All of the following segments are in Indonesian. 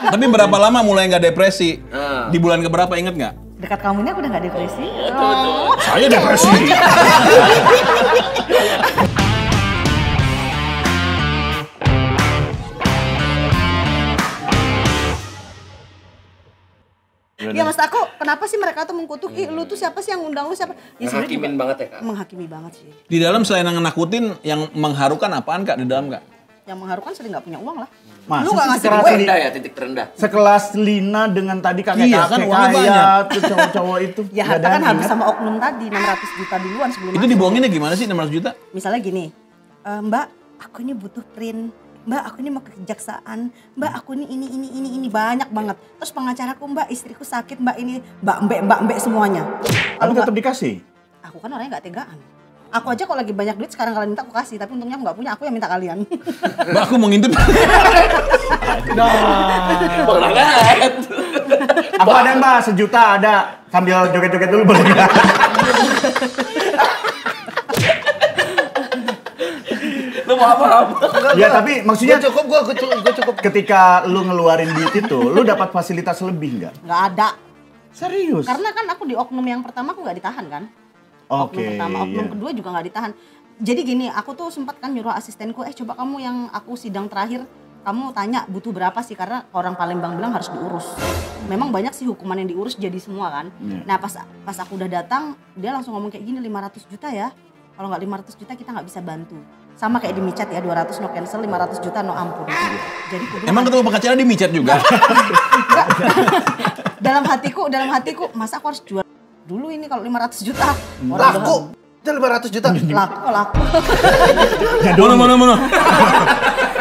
Tapi berapa lama mulai nggak depresi? Di bulan keberapa inget nggak? Dekat kamu ini aku udah nggak depresi. Saya depresi. Ya maksud aku, kenapa sih mereka tuh mengkutuk, ih lu tuh siapa sih yang undang lu siapa? Ya Menghakimin banget ya Kak? Menghakimi banget sih. Di dalam selain yang nakutin, yang mengharukan apaan Kak di dalam Kak? Yang mengharukan sering nggak punya uang lah. Masa Lu nggak sih ngasih sekeras gue. Terendah ya, titik terendah. Sekelas Lina dengan tadi Iya, kan kakek-kakek uangnya kaya tuh cowok-cowok itu. Ya Nggak harta ada kan yang habis ingat. sama oknum tadi, 600 juta duluan sebelum Itu masuk. dibohonginnya gimana sih 600 juta? Misalnya gini, Mbak, aku ini butuh print. Mbak, aku ini mau ke kejaksaan. Mbak, aku ini banyak banget. Terus pengacaraku, Mbak, istriku sakit, Mbak ini, Mbak semuanya. Tapi Kalau tetap nggak- dikasih. Aku kan orangnya nggak tegaan. Aku aja kalau lagi banyak duit sekarang kalian minta aku kasih, tapi untungnya aku nggak punya, aku yang minta kalian. Mbak aku mau ngintip. Banget. Aku ada Mbak, 1 juta ada. Sambil joget-joget dulu boleh nggak? Lu mau apa? Ya tapi maksudnya Gue cukup. ketika lu ngeluarin duit itu, lu dapat fasilitas lebih nggak? Nggak ada. Serius? Karena kan aku di oknum yang pertama aku nggak ditahan kan. Oke. Oknum pertama, oknum Iya. kedua juga nggak ditahan. Jadi gini, aku tuh sempat kan nyuruh asistenku, coba kamu yang aku sidang terakhir, kamu tanya butuh berapa sih, karena orang Palembang bilang harus diurus. Memang banyak sih hukuman yang diurus jadi semua kan. Iya. Nah pas aku udah datang, dia langsung ngomong kayak gini, 500 juta ya. Kalau nggak 500 juta kita nggak bisa bantu. Sama kayak di micat ya, 200 no cancel, 500 juta no ampun. Jadi aku bilang, Emang ketemu pengacara di micat juga? dalam hatiku, masa aku harus jual dulu ini kalau 500 juta? Laku. Itu 500 juta. Laku. Mana?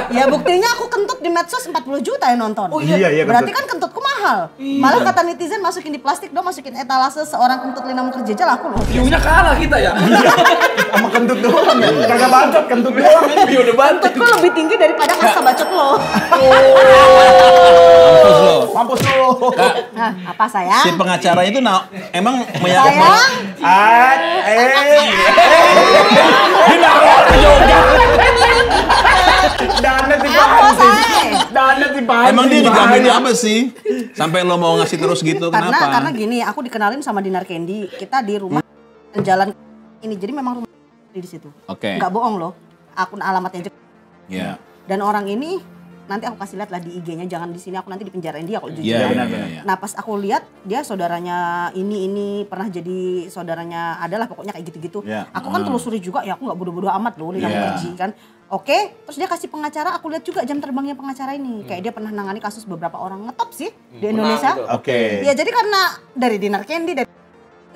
Ya buktinya aku kentut di medsos 40 juta yang nonton. Oh iya, Berarti kentut. kan kentutku mahal. Malah kata netizen masukin di plastik dong, masukin etalase seorang kentut Lina mau kerja aja laku loh. View-nya kalah kita ya. Sama kentut doang ya? Kagak bacot, kentut doang. View udah bantu. Kentutku lebih tinggi daripada kasta bacot lo. Mampus lo. Mampus lu. Nah, apa sayang? Si pengacara itu emang Sayang? Dana Apa dibayar. sayang? Dana dibayar. Emang dia dijamin apa sih? Sampai lo mau ngasih terus gitu, kenapa? Karena gini, aku dikenalin sama Dinar Candy. Kita di rumah jalan ini. Jadi memang rumah di situ. Oke. Nggak bohong loh. Akun alamatnya aja. Iya. Dan orang ini nanti aku kasih lihat lah di IG-nya, jangan di sini, aku nanti dipenjarain dia kalau jujur. Iya, ya. benar. Nah pas aku lihat dia saudaranya ini pernah jadi saudaranya, adalah pokoknya kayak gitu-gitu. Iya. Aku kan telusuri juga ya, aku nggak bodoh-bodoh amat loh, Lina Iya. Mukerji kan. Oke, terus dia kasih pengacara, aku lihat juga jam terbangnya pengacara ini. Kayak dia pernah nangani kasus beberapa orang ngetop sih di Indonesia. gitu. Oke. Ya jadi karena dari Dinar Candy, dari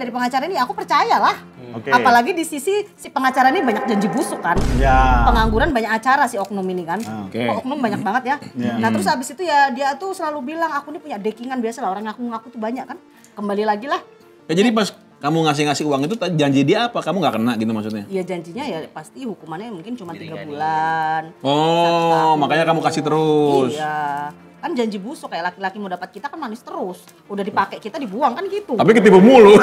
pengacara ini aku percaya lah. Oke. Apalagi di sisi si pengacara ini banyak janji busuk kan. Ya. Pengangguran banyak acara si oknum ini kan. Oke. Oknum banyak banget ya. Ya. Nah terus habis itu ya dia tuh selalu bilang aku ini punya dekingan, biasa lah orang ngaku-ngaku tuh banyak kan. Kembali lagi lah. Ya jadi pas kamu ngasih uang itu janji dia apa? Kamu nggak kena gitu maksudnya? Ya janjinya ya pasti hukumannya mungkin cuma 3 bulan. Oh, makanya kamu kasih terus. Iya. Kan janji busuk kayak laki-laki mau dapat kita kan manis terus. Udah dipakai kita dibuang kan gitu. Tapi ketipu mulu.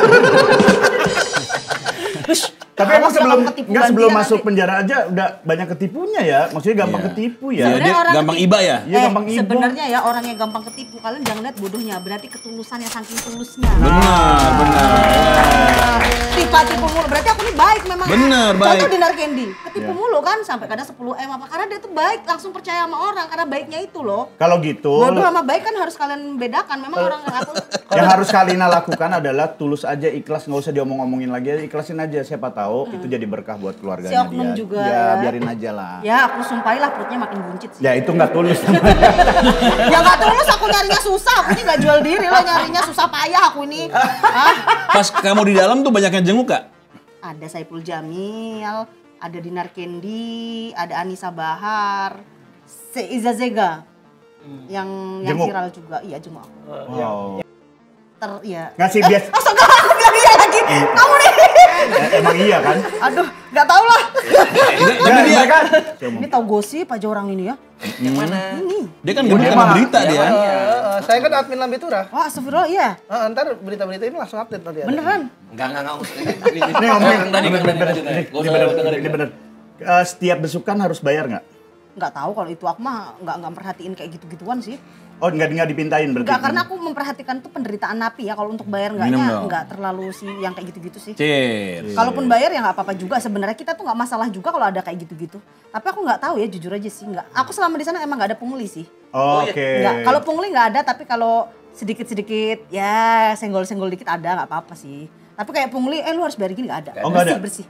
Tapi emang Awas jangan ketipu sebelum gantian masuk nanti. penjara aja udah banyak ketipunya ya. Maksudnya gampang Iya. ketipu Iya, ya. dia Sebenarnya orang gampang ketipu. iba ya? Iya, gampang ibu. Sebenarnya ya orang yang gampang ketipu, kalian jangan lihat bodohnya, berarti ketulusannya saking tulusnya. Benar. Tipu mulu, berarti aku ini baik memang. Bener, baik. Contoh Dinar Candy, ketipu Iya. mulu kan sampai kadang 10M apa, karena dia tuh baik, langsung percaya sama orang karena baiknya itu loh. Kalau gitu, Bodoh sama baik kan harus kalian bedakan. Memang orang aku yang harus Kalina lakukan adalah tulus aja, ikhlas, nggak usah diomong-omongin lagi, ikhlasin aja. Siapa tahu itu jadi berkah buat keluarganya Si oknum dia. juga Ya, ya. biarin aja lah. ya aku sumpahin lah perutnya makin buncit sih. Ya itu nggak tulus. Ya nggak tulus, aku nyarinya susah, aku ini nggak jual diri loh, nyarinya susah payah aku ini. Hah? Pas kamu di dalam tuh banyak yang jenguk Kak? Ada Saipul Jamil, ada Dinar Candy, ada Anissa Bahar, Seiza Zega yang Jenguk. viral juga, iya jenguk aku. Wow. Ya. Ngasih bias. Astaga, aku bilang iya lagi. Kamu nih. Emang iya kan? Aduh, nggak tahu lah. Ya, dia kan. Ini tahu gosip aja orang ini ya. Yang mana? Ini. Dia kan gendut karena berita dia. Saya kan admin Lambe Turah. Wah, astagfirullah, iya. Ntar berita-berita ini langsung update nanti. Beneran. Enggak. Ini ngomongin. Tadi bener. Ini bener. Setiap besukan harus bayar nggak? Nggak tahu kalau itu, aku mah nggak perhatiin kayak gitu-gituan sih. Oh, nggak dipintain berarti? Nggak, karena aku memperhatikan tuh penderitaan napi ya. Kalau untuk bayar Minum dong. nggak terlalu sih yang kayak gitu-gitu sih. Cheers. Kalaupun bayar ya nggak apa-apa juga. Sebenarnya kita tuh nggak masalah juga kalau ada kayak gitu-gitu. Tapi aku nggak tahu ya, jujur aja sih nggak. Aku selama di sana emang nggak ada pungli sih. Oh, oke. Nggak. Kalau pungli nggak ada, tapi kalau sedikit-sedikit ya senggol-senggol dikit ada, nggak apa-apa sih. Tapi kayak pungli, lu harus bayar gini nggak ada. Oh, nggak ada? Bersih.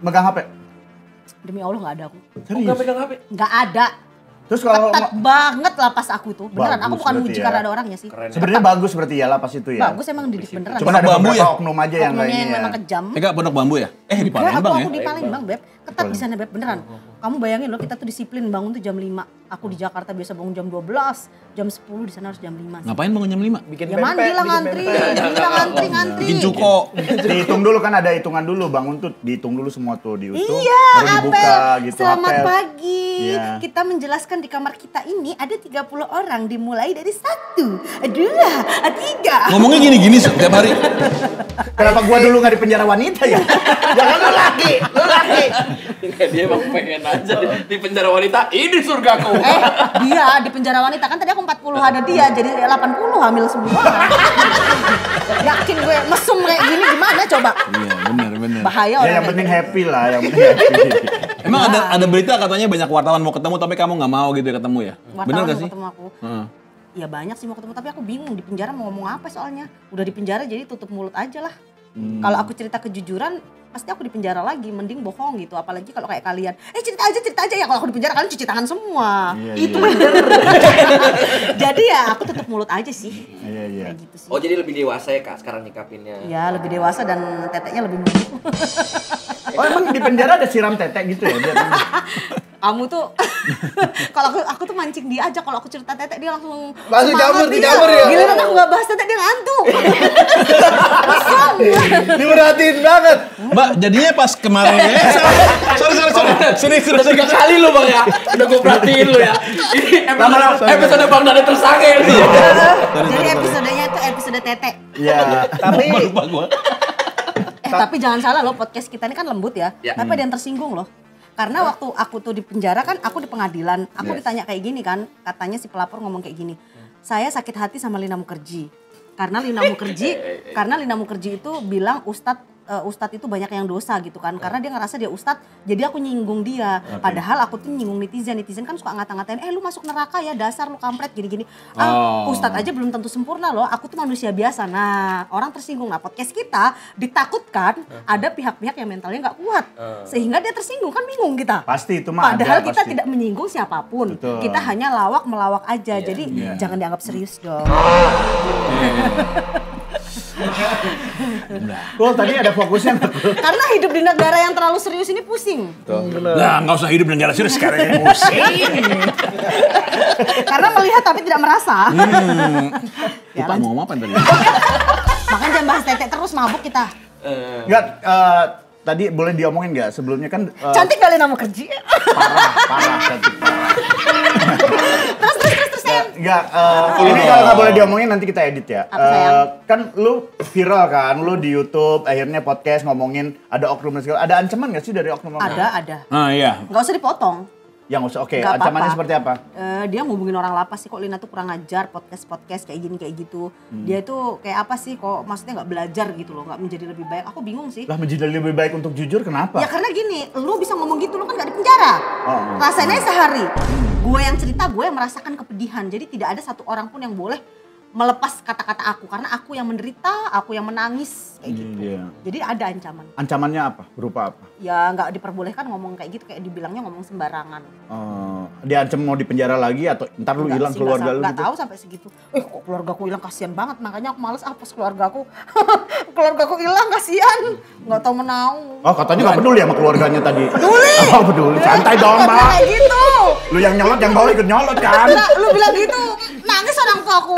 Megang HP? Demi Allah nggak ada aku. Enggak pegang HP. Nggak ada. Terus kalau Ketat banget lapas aku tuh. Beneran, Bagus aku bukan berarti muji ya. karena ada orangnya sih. Keren. sebenarnya bagus berarti ya lapas itu ya? Bagus emang didik beneran. Cuman ada Bambu beberapa ya? oknum aja yang Oknumnya kayak yang ini ya. memang kejam. Enggak, Pondok Bambu ya? Di Enggak, Palembang ya? aku di Palembang, Beb. Ketat di sana, Beb, beneran. Kamu bayangin loh, kita tuh disiplin bangun tuh jam 5. Aku di Jakarta biasa bangun jam 12, jam 10 di sana harus jam 5. Ngapain bangun jam 5? Bikin Ya mandi lah ngantri, ngantri. Bikin cuko. Dihitung dulu kan, ada hitungan dulu, bangun tuh dihitung dulu semua tuh, dihitung Iya, baru dibuka apel. gitu. Selamat apel. pagi. Iya. Kita menjelaskan di kamar kita ini ada 30 orang, dimulai dari 1, 2, 3. Ngomongnya gini-gini setiap hari. Kenapa gua dulu nggak di penjara wanita ya? Jangan lu laki. Dia emang pengen aja di penjara wanita. Ini surgaku. Dia di penjara wanita kan tadi aku 40 ada dia jadi 80 hamil semua. Yakin gue mesum kayak gini gimana coba? Iya, bener. Bahaya Ya orang yang kayak penting gitu. happy lah, yang penting happy. Emang ada berita katanya banyak wartawan mau ketemu tapi kamu nggak mau gitu ya ketemu ya? Wartawan Bener gak mau sih? ketemu aku. Heeh. Ya banyak sih mau ketemu tapi aku bingung di penjara mau ngomong apa soalnya. Udah di penjara jadi tutup mulut aja lah. Kalau aku cerita kejujuran pasti aku di penjara lagi, mending bohong gitu. Apalagi kalau kayak kalian, cerita aja ya. Kalau aku di penjara kalian cuci tangan semua. Iya, Itu iya. bener. Jadi ya aku tutup mulut aja sih. Iya. Kayak gitu sih. Oh jadi lebih dewasa ya Kak sekarang nyikapinnya. Ya lebih dewasa dan teteknya lebih mungil. Oh emang di penjara ada siram tetek gitu ya? Kamu tuh kalau aku tuh mancing dia aja, kalau aku cerita tetek dia langsung Langsung semangat jamur, dia. dijamur ya? Giliran aku nggak bahas tetek dia ngantuk. Kosong. Diperhatiin banget. Mbak, jadinya pas kemarin sorry. Udah 3 kali lu Bang ya. Udah gue perhatiin lu ya. Ini episode Bang Dada tersangka ya. Jadi episodenya itu episode tetek. Iya. Tapi Lupa gua. Tapi jangan salah loh, podcast kita ini kan lembut ya. Ya. Tapi ada yang tersinggung loh. Karena waktu aku tuh di penjara kan, aku di pengadilan. Aku Yes. ditanya kayak gini kan, katanya si pelapor ngomong kayak gini. Saya sakit hati sama Lina Mukherjee. Karena Lina Mukherjee itu bilang Ustadz itu banyak yang dosa gitu kan. Karena dia ngerasa dia Ustadz, jadi aku nyinggung dia. Padahal aku tuh nyinggung netizen. Netizen kan suka ngata-ngatain, lu masuk neraka ya, dasar lu kampret gini-gini. Ustadz aja belum tentu sempurna loh, aku tuh manusia biasa. Nah, orang tersinggung. Nah, podcast kita ditakutkan ada pihak-pihak yang mentalnya nggak kuat. Sehingga dia tersinggung, kan bingung kita. Pasti itu mah Padahal ada, kita pasti. tidak menyinggung siapapun. Betul. Kita hanya melawak aja. Jadi jangan dianggap serius dong. Kok tadi ada fokusnya nggak tuh? Karena hidup di negara yang terlalu serius ini pusing. Nah, nggak usah hidup negara serius sekarang ini pusing. Karena melihat tapi tidak merasa. Lupa mau ngomong apa tadi? Makanya jangan bahas tetek terus, mabuk kita. Enggak, tadi boleh diomongin nggak? Sebelumnya kan Cantik kali nama kerja. parah, cantik parah. Terus sayang. Enggak, ini kalau nggak boleh diomongin nanti kita edit ya. Apa, sayang? Kan lu viral kan, lu di YouTube, akhirnya podcast ngomongin ada oknum dan segala. Ada ancaman nggak sih dari oknum? Ada. Ah iya. Nggak usah dipotong. Yang usah, oke. Nggak Ancamannya apa-apa. seperti apa? Dia ngubungin orang lapas sih, kok Lina tuh kurang ngajar, podcast kayak gini kayak gitu. Dia tuh kayak apa sih, kok maksudnya nggak belajar gitu loh, nggak menjadi lebih baik. Aku bingung sih. Lah menjadi lebih baik untuk jujur kenapa? Ya karena gini, lu bisa ngomong gitu, lu kan gak di penjara. Rasain aja sehari. Gue yang cerita, gue yang merasakan kepedihan. Jadi tidak ada satu orang pun yang boleh melepas kata-kata aku. Karena aku yang menderita, aku yang menangis. Kayak gitu. Iya. Jadi ada ancaman. Ancamannya apa? Berupa apa? Ya gak diperbolehkan ngomong kayak gitu, kayak dibilangnya ngomong sembarangan. Dia ancam mau di penjara lagi atau ntar lu hilang keluarga lu Gak gitu? tahu sampai segitu. Kok keluargaku hilang, kasihan banget. Makanya aku males hapus keluargaku. Keluargaku hilang, kasihan. Gak tahu menau. Oh katanya nggak peduli sama keluarganya tadi. Peduli. Oh peduli, santai dong Kok mbak. kayak gitu. Lu yang nyolot, yang bawa ikut nyolot kan? Lah, lu bilang gitu, nangis orang tua aku.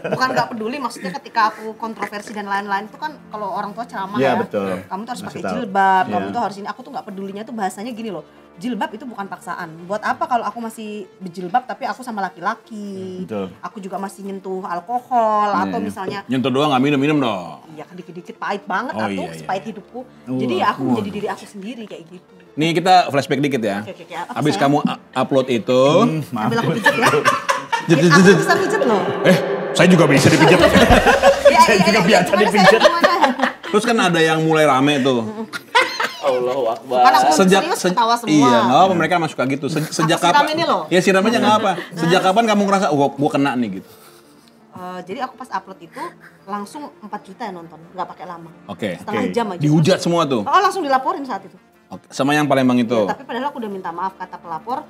Bukan nggak peduli, maksudnya ketika aku kontroversi dan lain-lain itu kan kalau orang tua ceramah Iya, ya. betul. Kamu tuh harus Ngasih pakai tahu. jilbab, Iya. kamu tuh harus ini. Aku tuh nggak pedulinya tuh bahasanya gini loh. Jilbab itu bukan paksaan. Buat apa kalau aku masih berjilbab tapi aku sama laki-laki. Betul. Aku juga masih nyentuh alkohol atau Iya. misalnya Nyentuh doang nggak minum dong. ya kan dikit-dikit pahit banget Oh, atau iya, iya. sepahit hidupku. Jadi ya aku menjadi diri aku sendiri kayak gitu. Nih kita flashback dikit ya. Oke, apa Habis sayang? kamu upload itu, Sambil aku pijet ya. jet, jet, Aku jet. bisa pijet loh. Saya juga bisa dipijat. Saya juga biasa gimana, dipijet. sayang, gimana? Terus kan ada yang mulai rame tuh. Allahu Akbar. Kan aku Sejak serius ketawa semua. Iya, nggak apa mereka emang suka gitu. Sejak siram kapan? ini loh. Ya siram aja nggak apa. Sejak kapan kamu ngerasa, gua kena nih gitu? Jadi aku pas upload itu langsung 4 juta ya nonton, nggak pakai lama. Oke. Setengah Oke. jam aja. Dihujat semua tuh. Oh langsung dilaporin saat itu. Oke. Sama yang Palembang itu. Ya, tapi padahal aku udah minta maaf, kata pelapor.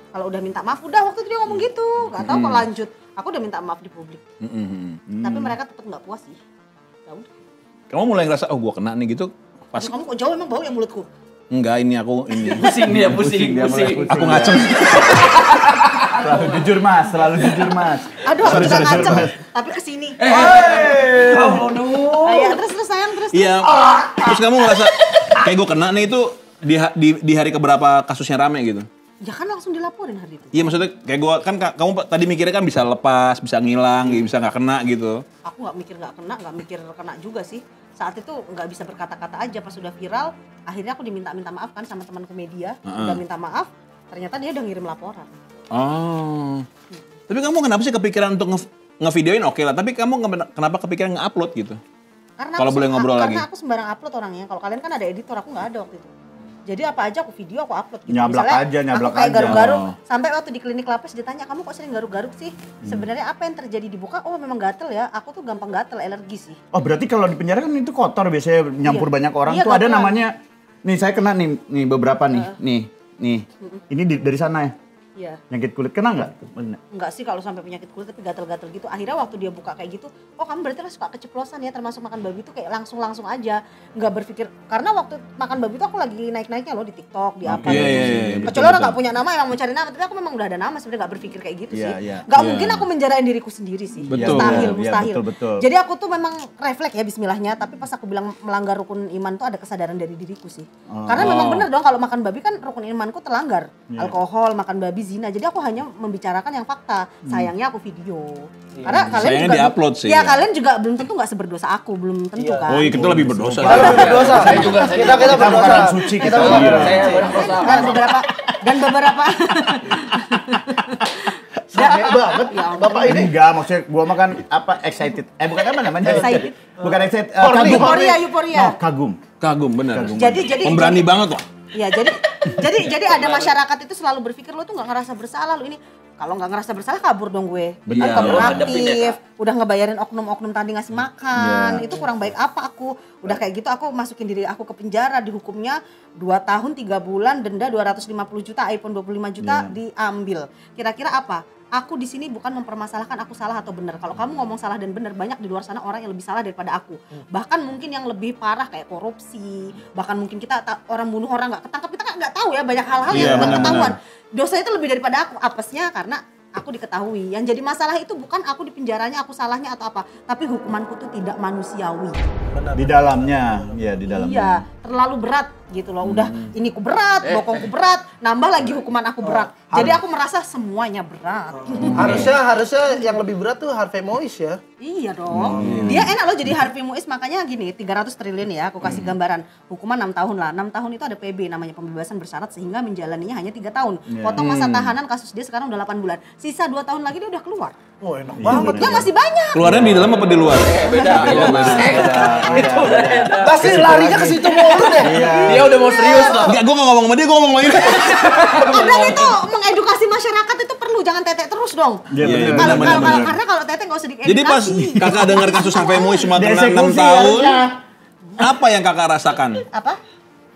Kalau udah minta maaf, udah waktu itu dia ngomong gitu. Gak tahu kok lanjut. Aku udah minta maaf di publik. Tapi mereka tetap nggak puas sih. Ya udah. Kamu mulai ngerasa, gua kena nih gitu. Pas Aduh, kamu kok jauh emang bau ya mulutku? enggak ini aku ini. Pusing dia, pusing. Aku ngaceng. Selalu jujur mas, selalu jujur mas. Aduh, aku juga sorry, ngaceng. Mas. Tapi kesini. Oh no. Ya, terus sayang, terus. Iya. Terus kamu ngerasa kayak gua kena nih itu di hari keberapa kasusnya rame gitu. Ya kan langsung dilaporin hari itu. Iya maksudnya kayak gua kan kamu tadi mikirnya kan bisa lepas, bisa ngilang, bisa nggak kena gitu. Aku nggak mikir nggak kena juga sih. Saat itu nggak bisa berkata-kata aja, pas sudah viral akhirnya aku diminta maaf kan sama temanku media. Udah minta maaf, ternyata dia udah ngirim laporan. Oh. Tapi kamu kenapa sih kepikiran untuk ngevideoin oke lah, tapi kamu kenapa kepikiran nge-upload gitu? Karena Kalau boleh ngobrol lagi. Karena aku sembarang upload orangnya. Kalau kalian kan ada editor, aku nggak ada waktu itu. Jadi apa aja aku video, aku upload gitu. Nyablak aja, nyablak aku kayak aja. garuk-garuk. Oh. Sampai waktu di klinik lapis ditanya, kamu kok sering garuk-garuk sih? Sebenarnya apa yang terjadi di muka? Oh memang gatel ya, aku tuh gampang gatel, alergi sih. Oh berarti kalau di penjara kan itu kotor biasanya nyampur Iya. banyak orang Iya, tuh ada gampang. namanya. Nih saya kena nih beberapa nih. Nih. Ini dari sana ya. Iya. Nyakit kulit kena nggak? Enggak sih kalau sampai penyakit kulit tapi gatel-gatel gitu. Akhirnya waktu dia buka kayak gitu, oh kamu berarti lah suka keceplosan ya, termasuk makan babi itu kayak langsung aja. Enggak berpikir, karena waktu makan babi itu aku lagi naik-naiknya loh di TikTok, di apa Iya, gitu. iya, iya, Kecuali betul, orang betul. nggak punya nama, emang mau cari nama, tapi aku memang udah ada nama sebenarnya nggak berpikir kayak gitu Iya, sih. iya. Nggak Iya. mungkin aku menjarain diriku sendiri sih. Betul. Mustahil, Iya, mustahil. betul. Jadi aku tuh memang refleks ya bismillahnya, tapi pas aku bilang melanggar rukun iman tuh ada kesadaran dari diriku sih. Karena memang bener dong kalau makan babi kan rukun imanku terlanggar. Alkohol, makan babi, zina. Jadi aku hanya membicarakan yang fakta. Sayangnya aku video. Karena kalian Sayangnya juga di-upload sih, Ya, ya. kalian juga belum tentu nggak seberdosa aku, belum tentu Iya. kan. Oh iya kita lebih berdosa. Kita lebih berdosa. Saya juga, saya Kita Kita bukan berdosa. orang suci kita. bukan Iya. orang Saya suci. berdosa. dan beberapa Sange banget Bapak ini. Enggak, maksudnya gua makan apa excited. Bukan apa namanya? Excited. Bukan excited. Horny, Kagum. horny. euforia. No, kagum. Kagum bener. Jadi Pemberani banget loh. Ya jadi ada masyarakat itu selalu berpikir lo tuh nggak ngerasa bersalah lo ini. Kalau nggak ngerasa bersalah kabur dong gue. Benar. Kooperatif, udah ngebayarin oknum-oknum tadi ngasih makan. Iya. Itu kurang baik apa aku? Udah kayak gitu aku masukin diri aku ke penjara, dihukumnya 2 tahun 3 bulan, denda 250 juta, iPhone 25 juta diambil. Kira-kira apa? Aku di sini bukan mempermasalahkan aku salah atau benar. Kalau kamu ngomong salah dan benar, banyak di luar sana orang yang lebih salah daripada aku. Bahkan mungkin yang lebih parah kayak korupsi. Bahkan mungkin kita orang bunuh orang nggak ketangkap, kita nggak tahu ya banyak hal-hal Iya, yang nggak benar-benar. ketahuan. Dosa itu lebih daripada aku. Apesnya karena aku diketahui. Yang jadi masalah itu bukan aku di penjaranya, aku salahnya atau apa, tapi hukumanku tuh tidak manusiawi. Di dalamnya, ya di dalamnya. Iya, terlalu berat gitu loh. Udah ini ku berat, bokongku berat, nambah lagi hukuman aku berat. Jadi aku merasa semuanya berat. Harusnya yang lebih berat tuh Harvey Mois ya. Iya dong. Dia enak loh jadi Harvey Muiz, makanya gini 300 triliun ya, aku kasih gambaran. Hukuman 6 tahun lah. 6 tahun itu ada PB namanya pembebasan bersyarat sehingga menjalaninya hanya 3 tahun. Potong masa tahanan kasus dia sekarang udah 8 bulan. Sisa 2 tahun lagi dia udah keluar. Oh enak banget. Ya masih banyak. Keluarnya di dalam apa di luar? Beda. Itu beda. Pasti larinya ke situ mulu deh. Dia udah mau serius loh. Enggak, gue gak ngomong sama dia, gue ngomong sama ini. Dan itu mengedukasi masyarakat itu perlu, jangan tetek terus dong. Iya, Iya, benar, benar, benar. Karena kalau tetek nggak usah diedukasi. Jadi pas kakak dengar kasus Harvey Mois cuma kena 6 Dieksekusi tahun, harusnya. apa yang kakak rasakan? apa?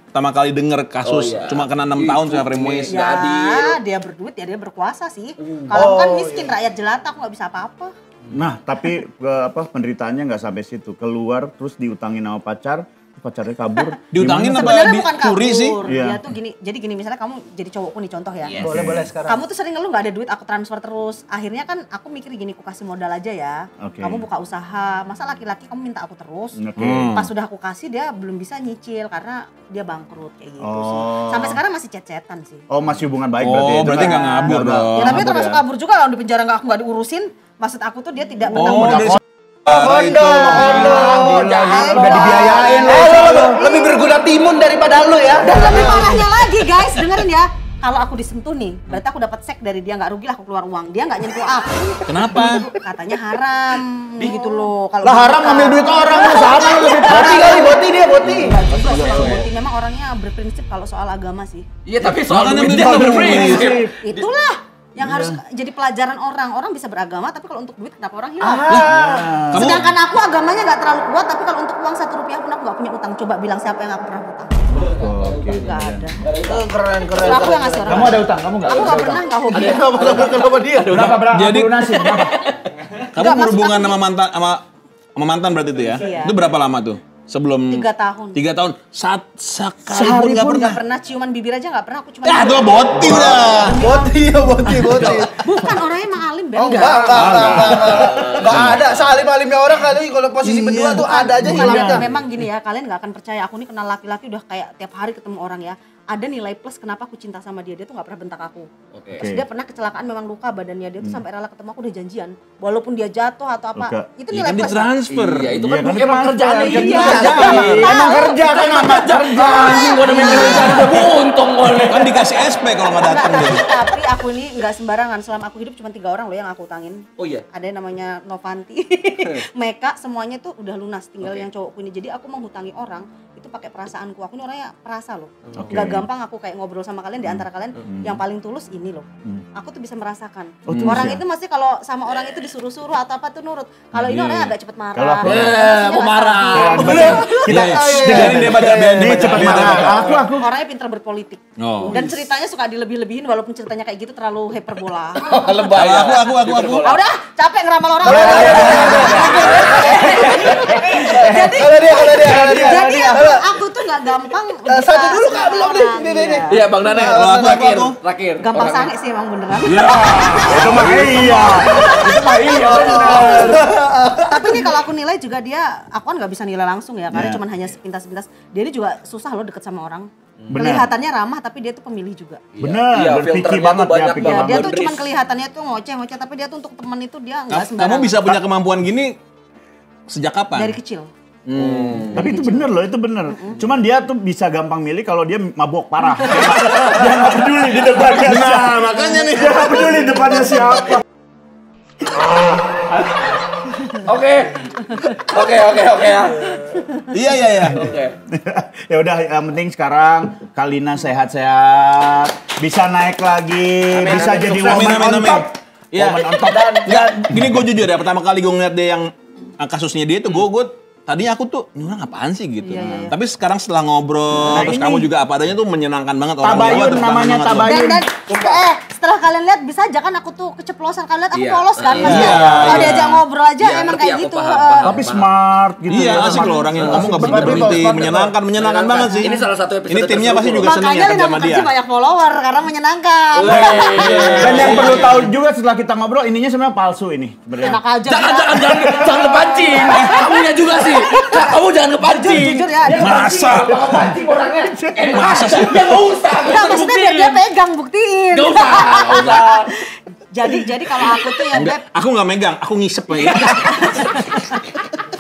Pertama kali dengar kasus Oh, iya. cuma kena 6 tahun sama Harvey Mois. Nggak adil. Ya, dia berduit ya dia berkuasa sih. Kalau kan miskin rakyat jelata aku nggak bisa apa-apa. Nah, tapi penderitaannya nggak sampai situ. Keluar terus diutangin sama pacar, Pacarnya kabur. Diutangin apa Sebenarnya bukan kabur. dicuri sih? Iya. Dia tuh gini, jadi gini misalnya kamu jadi cowokku nih contoh ya. Boleh sekarang. Kamu tuh sering ngeluh nggak ada duit, aku transfer terus. Akhirnya kan aku mikir gini, aku kasih modal aja ya. Oke. Kamu buka usaha, masa laki-laki kamu minta aku terus. Oke. Pas sudah aku kasih dia belum bisa nyicil karena dia bangkrut kayak gitu sih. Oh. Sampai sekarang masih chat-chatan sih. Oh, masih hubungan baik Oh, berarti nggak ngabur dong. Ya, tapi ngabur termasuk ya. kabur juga kalau di penjara aku nggak diurusin. Maksud aku tuh dia tidak pernah Oh, modal. dari itu. Udah dibiayain lo. Lebih berguna timun daripada lu ya. Dan lebih parahnya lagi guys, dengerin ya. Kalau aku disentuh nih, berarti aku dapat sek dari dia, nggak rugi lah aku keluar uang. Dia nggak nyentuh aku. Kenapa? Katanya haram, gitu loh. Kalau Lah haram bukan. ngambil duit orang lu sama lu lebih Boti kali, boti dia, boti. Nggak juga sih kalau Boti. Memang orangnya berprinsip kalau soal agama sih. Iya tapi soal Makanya duit dia minta nggak duit. berprinsip. Itulah yang harus jadi pelajaran orang. Orang bisa beragama, tapi kalau untuk duit kenapa orang hilang? Kamu Sedangkan aku agamanya nggak terlalu kuat, tapi kalau untuk uang 1 rupiah pun aku nggak punya utang. Coba bilang siapa yang aku pernah utang? Nggak ada. Keren. Justru aku yang ngasih orang. Kamu ada utang, kamu enggak? Aku nggak pernah, nggak hobi. Kenapa dia? Berapa? Jadi- Aku lunasin, berapa? kamu berhubungan sama mantan berarti itu ya? Iya. Itu berapa lama tuh? Sebelum 3 tahun. 3 tahun. Sekali pun nggak pernah. Nggak pernah ciuman bibir aja nggak pernah. Aku cuma Ya, itu boti udah. Boti ya, boti. bukan orangnya emang alim Oh, enggak ada. Sealim-alimnya orang kali kalau posisi berdua tuh ada aja Bukan, hilangnya. memang gini ya, kalian nggak akan percaya. Aku nih kenal laki-laki udah kayak tiap hari ketemu orang ya. Ada nilai plus kenapa aku cinta sama dia. Dia tuh nggak pernah bentak aku. Oke. Pas dia pernah kecelakaan memang luka badannya. Dia tuh sampai rela ketemu aku udah janjian. Walaupun dia jatuh atau apa, Oke. itu Ya nilai kan plus. ditransfer. Iya itu Iya kan kan emang itu kerjaannya kan iya. Emang kerja kan amat kerja. Anjing gua udah mikir rencana udah buntung gua nih. Kan dikasih SP kalau nggak datang Enggak, dia. tapi aku ini nggak sembarangan. Selama aku hidup cuma 3 orang loh yang aku utangin. Oh iya. Ada yang namanya Novanti, Meka, semuanya tuh udah lunas. Tinggal yang cowokku ini. Jadi aku menghutangi orang itu pakai perasaanku. Aku ini orangnya perasa loh. Oke. Gak gampang aku kayak ngobrol sama kalian. Di antara kalian yang paling tulus ini loh. Aku tuh bisa merasakan. Orang itu masih kalau sama orang itu disuruh-suruh atau apa tuh nurut. Kalau ini orangnya agak cepet marah. Kalau aku- Emosinya aku nggak marah. stabil. Kita Dengerin dia baca, biar dia Nih baca. cepet biar dia marah. baca. Aku Orangnya pintar berpolitik. Oh. Dan ceritanya suka dilebih-lebihin walaupun ceritanya kayak gitu terlalu hyperbola. Lebay. Kalau aku. Ah, udah capek ngeramal orang. Kalau dia. Jadi aku tuh nggak gampang. bisa Satu dulu Kak, sama belum orang, nih. iya. Iya Bang Dane. Kalau aku. Terakhir. Gampang sange sih emang beneran. itu mah iya. Itu mah iya benar. Tapi nih kalau aku nilai juga dia, aku kan nggak bisa nilai langsung ya, karena Iya. cuma hanya sepintas-sepintas. Dia ini juga susah loh deket sama orang. Bener. Kelihatannya ramah tapi dia tuh pemilih juga. Bener, Iya, berpikir filternya banget tuh banyak ya, pikir Ya, banget. dia tuh Bener. cuman kelihatannya tuh ngoceh-ngoceh, tapi dia tuh untuk temen itu dia nggak Kamu sembarangan. bisa punya kemampuan gini sejak kapan? Dari kecil. Tapi itu bener loh, itu bener. Cuman dia tuh bisa gampang milih kalau dia mabok parah. Dia nggak peduli di depannya. Nah, makanya nih. Dia nggak peduli depannya siapa. Oke ya. Iya. Oke. Ya udah, yang penting sekarang Kalina sehat-sehat, bisa naik lagi, Amin, bisa amin, jadi sukses. woman on top. Iya. Woman on top. Ya, gini gue jujur ya, pertama kali gue ngeliat dia yang kasusnya dia tuh gue tadinya aku tuh ini orang apaan sih gitu. Iya. Tapi sekarang setelah ngobrol, Nah, terus ini- kamu juga apa adanya tuh menyenangkan banget orang Tabayun Jawa terbangun namanya, banget loh. tabayun. Dan setelah kalian lihat bisa aja kan aku tuh keceplosan, kalian lihat aku Iya. polos kan, Iya, maksudnya kalau iya. diajak ngobrol aja Iya, emang ngerti, kayak aku gitu. paham. Tapi smart gitu. Iya, ya. asik loh orang yang ngomong gak Smart berhenti, people. menyenangkan banget sih. Ini salah satu episode Ini timnya pasti terselubung juga seneng Makanya ya Lina kerja sama kerja dia. banyak follower karena menyenangkan. Dan yang perlu tahu juga setelah kita ngobrol, ininya sebenarnya palsu ini sebenarnya. Enak aja. Jangan kepancing. Kamunya juga sih. Kamu jangan kepancing. Jujur ya. Masa? Kepancing orangnya. Masa sih? Ya nggak usah. Enggak, maksudnya biar dia pegang, buktiin. Nggak usah. Jadi kalau aku tuh ya Enggak, Beb, aku nggak megang, aku ngisep lagi.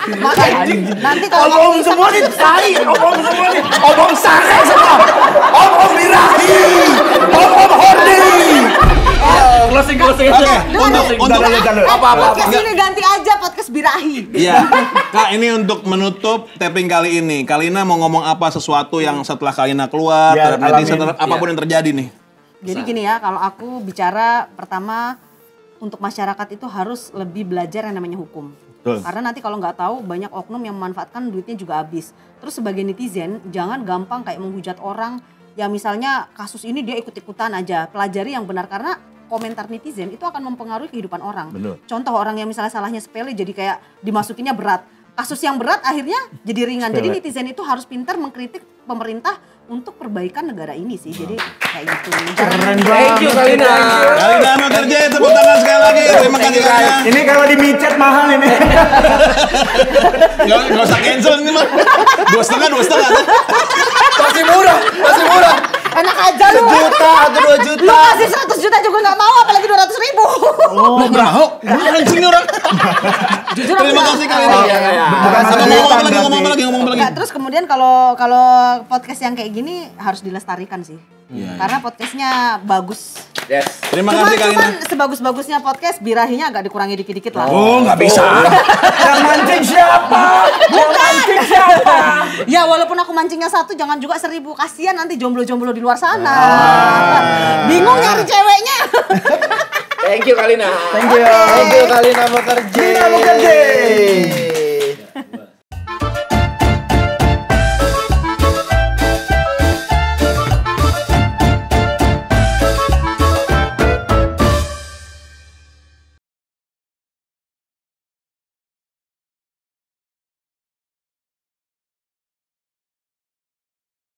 makanya nanti kalau kamu Omong bisa semua nih tai. Omong semua nih. Omong sange semua. Omong birahi. Omong horny. Closing. Oke, untuk Apa-apa. podcast ini ganti aja podcast birahi. Iya, Kak, ini untuk menutup tapping kali ini. Kalina mau ngomong apa sesuatu yang setelah Kalina keluar, Ya, terhadap netizen, alamin. terhadap apapun yang terjadi nih. Jadi gini ya, kalau aku bicara pertama untuk masyarakat itu harus lebih belajar yang namanya hukum. Betul. Karena nanti kalau nggak tahu banyak oknum yang memanfaatkan duitnya juga habis. Terus sebagai netizen jangan gampang kayak menghujat orang ya misalnya kasus ini dia ikut-ikutan aja. Pelajari yang benar karena komentar netizen itu akan mempengaruhi kehidupan orang. Betul. Contoh orang yang misalnya salahnya sepele jadi kayak dimasukinnya berat. kasus yang berat akhirnya jadi ringan. Jadi netizen itu harus pintar mengkritik pemerintah untuk perbaikan negara ini sih. Jadi kayak gitu. Keren Thank banget. you Kalina. Kalina mau kerja, tepuk tangan sekali lagi. Terima kasih Kalina. Ini kalau di micet mahal ini. Nggak usah cancel ini mah. 2,5. Masih murah. Enak aja lu. 1 juta atau 2 Lu juta. kasih 100 juta juga nggak mau, apalagi 200.000. Lu berahok. Anjing orang. Jujur Terima kasih Kalina. Bukan Ngomong apa lagi. Enggak, terus kemudian kalau podcast yang kayak gini harus dilestarikan sih. Karena podcastnya bagus. Yes. Terima kasih Kalina. Cuman sebagus-bagusnya podcast birahinya agak dikurangi dikit-dikit lah. Oh, nggak bisa. Yang mancing siapa? Yang mancing siapa? Ya walaupun aku mancingnya 1, jangan juga 1000. Kasihan nanti jomblo-jomblo di luar sana. Bingung nyari ceweknya. Thank you Kalina. Thank you. Thank you Kalina mau kerja. Kalina mau kerja.